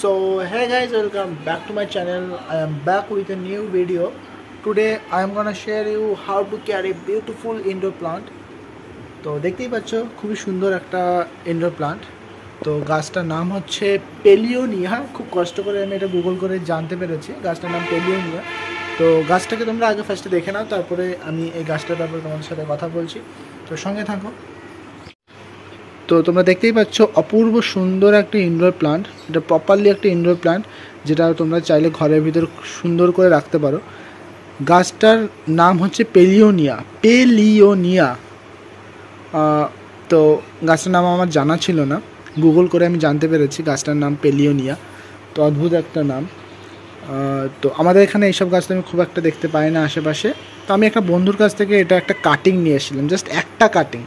So hey guys, welcome back to my channel. I am back with a new video. Today I am gonna share you how to carry beautiful indoor plant. তো দেখতেই পাচ্ছ খুবই সুন্দর একটা indoor plant. তো গাছটার নাম হচ্ছে পেলিওনিয়া। খুব কষ্ট করে আমি এটা গুগল করে জানতে পেরেছি গাছটার নাম পেলিওনিয়া। তো গাছটাকে তোমরা আগে ফার্স্টে দেখে নাও, তারপরে আমি এই গাছটার ব্যাপারে তোমাদের সাথে কথা বলছি। তো সঙ্গে থাকো। তো তোমরা দেখতেই পাচ্ছ অপূর্ব সুন্দর একটা ইনডোর প্লান্ট। এটা প্রপারলি একটা ইনডোর প্লান্ট, যেটা তোমরা চাইলে ঘরের ভিতর সুন্দর করে রাখতে পারো। গাছটার নাম হচ্ছে পেলিওনিয়া। তো গাছটার নাম আমার জানা ছিল না, গুগল করে আমি জানতে পেরেছি গাছটার নাম পেলিওনিয়া। তো অদ্ভুত একটা নাম। তো আমাদের এখানে এইসব গাছ তো আমি খুব একটা দেখতে পাই না আশেপাশে। তো আমি একটা বন্ধুর কাছ থেকে এটা একটা কাটিং নিয়ে এসেছিলাম, জাস্ট একটা কাটিং,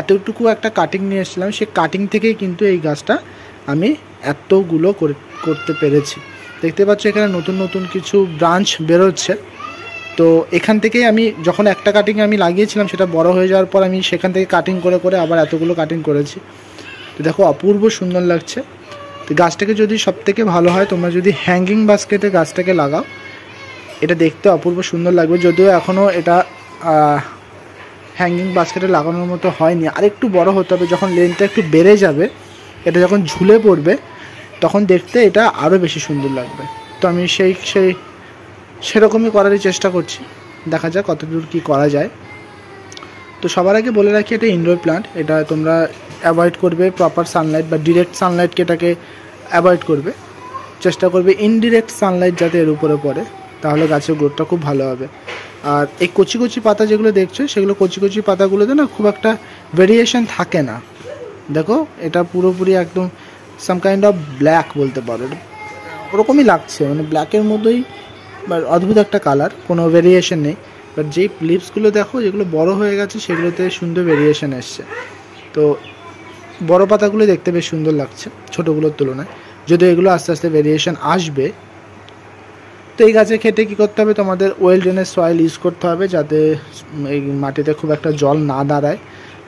এতটুকু একটা কাটিং নিয়ে এসেছিলাম। সেই কাটিং থেকেই কিন্তু এই গাছটা আমি এতগুলো করতে পেরেছি। দেখতে পাচ্ছ এখানে নতুন নতুন কিছু ব্রাঞ্চ বেরোচ্ছে। তো এখান থেকেই আমি যখন একটা কাটিং আমি লাগিয়েছিলাম, সেটা বড় হয়ে যাওয়ার পর আমি সেখান থেকে কাটিং করে করে আবার এতগুলো কাটিং করেছি। তো দেখো অপূর্ব সুন্দর লাগছে। তো গাছটাকে যদি সবথেকে ভালো হয় তোমরা যদি হ্যাঙ্গিং বাস্কেটে গাছটাকে লাগাও, এটা দেখতে অপূর্ব সুন্দর লাগবে। যদিও এখনও এটা হ্যাঙ্গিং বাস্কেটে লাগানোর মতো হয়নি, আর একটু বড় হতে হবে। যখন লেন্থটা একটু বেড়ে যাবে, এটা যখন ঝুলে পড়বে, তখন দেখতে এটা আরও বেশি সুন্দর লাগবে। তো আমি সেরকমই করারই চেষ্টা করছি, দেখা যাক কতদূর কী করা যায়। তো সবার আগে বলে রাখি, এটা ইনডোর প্লান্ট। এটা তোমরা অ্যাভয়েড করবে প্রপার সানলাইট বা ডিরেক্ট সানলাইটকে এটাকে অ্যাভয়েড করবে। চেষ্টা করবে ইনডিরেক্ট সানলাইট যাতে এর উপরে পড়ে, তাহলে গাছের গ্রোথটা খুব ভালো হবে। আর এই কচি কচি পাতা যেগুলো দেখছো, সেগুলো কচি কচি পাতাগুলোতে না খুব একটা ভেরিয়েশন থাকে না। দেখো এটা পুরোপুরি একদম সাম কাইন্ড অফ ব্ল্যাক বলতে পারো, ওরকমই লাগছে, মানে ব্ল্যাকের মতোই, বা অদ্ভুত একটা কালার, কোনো ভেরিয়েশন নেই। বাট যেই লিভসগুলো দেখো যেগুলো বড় হয়ে গেছে, সেগুলোতে সুন্দর ভেরিয়েশন এসছে। তো বড় পাতাগুলো দেখতে বেশ সুন্দর লাগছে ছোটোগুলোর তুলনায়, যদিও এগুলো আস্তে আস্তে ভেরিয়েশন আসবে। তো এই গাছের ক্ষেত্রে কী করতে হবে, তোমাদের ওয়েল ড্রেনেজ সয়েল ইউজ করতে হবে, যাতে এই মাটিতে খুব একটা জল না দাঁড়ায়।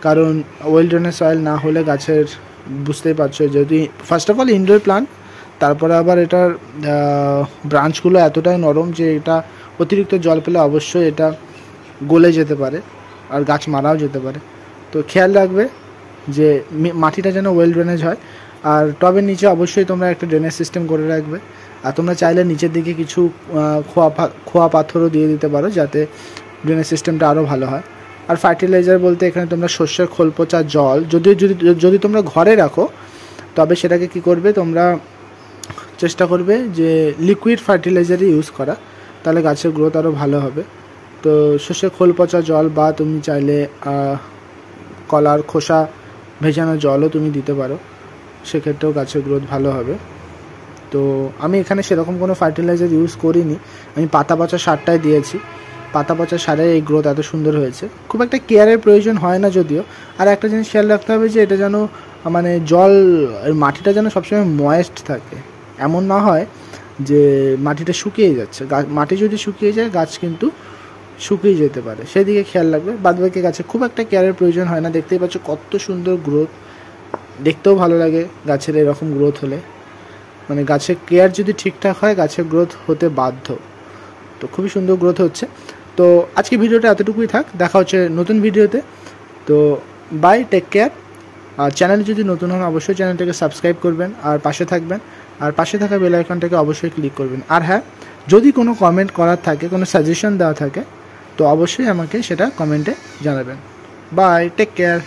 কারণ ওয়েল ড্রেনেজ সয়েল না হলে গাছের, বুঝতেই পারছো, যদি first of all indoor plant, তারপরে আবার এটার ব্রাঞ্চগুলো এতটাই নরম যে এটা অতিরিক্ত জল পেলে অবশ্যই এটা গলে যেতে পারে, আর গাছ মারাও যেতে পারে। তো খেয়াল রাখবে যে মাটিটা যেন ওয়েল ড্রেনেজ হয়। আর টবের নিচে অবশ্যই তোমরা একটা ড্রেনেজ সিস্টেম করে রাখবে। আর তোমরা চাইলে নিচের দিকে কিছু খোয়া পাথরও দিয়ে দিতে পারো, যাতে ড্রেনেজ সিস্টেমটা আরও ভালো হয়। আর ফার্টিলাইজার বলতে এখানে তোমরা শস্যের খোল পচা জল যদি তোমরা ঘরে রাখো, তবে সেটাকে কি করবে, তোমরা চেষ্টা করবে যে লিকুইড ফার্টিলাইজারই ইউজ করা, তাহলে গাছের গ্রোথ আরও ভালো হবে। তো শস্যের খোল পচা জল, বা তুমি চাইলে কলার খোসা ভেজানো জলও তুমি দিতে পারো, সেক্ষেত্রেও গাছের গ্রোথ ভালো হবে। তো আমি এখানে সেরকম কোনো ফার্টিলাইজার ইউজ করিনি, আমি পাতা পচা সারটাই দিয়েছি। পাতা পচা সারে এই গ্রোথ এত সুন্দর হয়েছে। খুব একটা কেয়ারের প্রয়োজন হয় না যদিও। আর একটা জিনিস খেয়াল রাখতে হবে যে এটা যেন মানে মাটিটা যেন সবসময় ময়েস্ট থাকে, এমন না হয় যে মাটিটা শুকিয়ে যাচ্ছে। মাটি যদি শুকিয়ে যায়, গাছ কিন্তু শুকিয়ে যেতে পারে, সেদিকে খেয়াল রাখবে। বাদবাকি গাছে খুব একটা কেয়ারের প্রয়োজন হয় না। দেখতেই পাচ্ছ কত সুন্দর গ্রোথ, দেখতেও ভালো লাগে গাছের এরকম গ্রোথ হলে। মানে গাছের কেয়ার যদি ঠিকঠাক হয়, গাছের গ্রোথ হতে বাধ্য। তো খুবই সুন্দর গ্রোথ হচ্ছে। তো আজকে ভিডিওটা এতটুকুই থাক, দেখা হচ্ছে নতুন ভিডিওতে। তো বাই, টেক কেয়ার। আর চ্যানেলে যদি নতুন হন, অবশ্যই চ্যানেলটাকে সাবস্ক্রাইব করবেন আর পাশে থাকবেন। আর পাশে থাকা বেল আইকনটাকে অবশ্যই ক্লিক করবেন। আর হ্যাঁ, যদি কোনো কমেন্ট করার থাকে, কোনো সাজেশন দেওয়া থাকে, তো অবশ্যই আমাকে সেটা কমেন্টে জানাবেন। Bye, take care.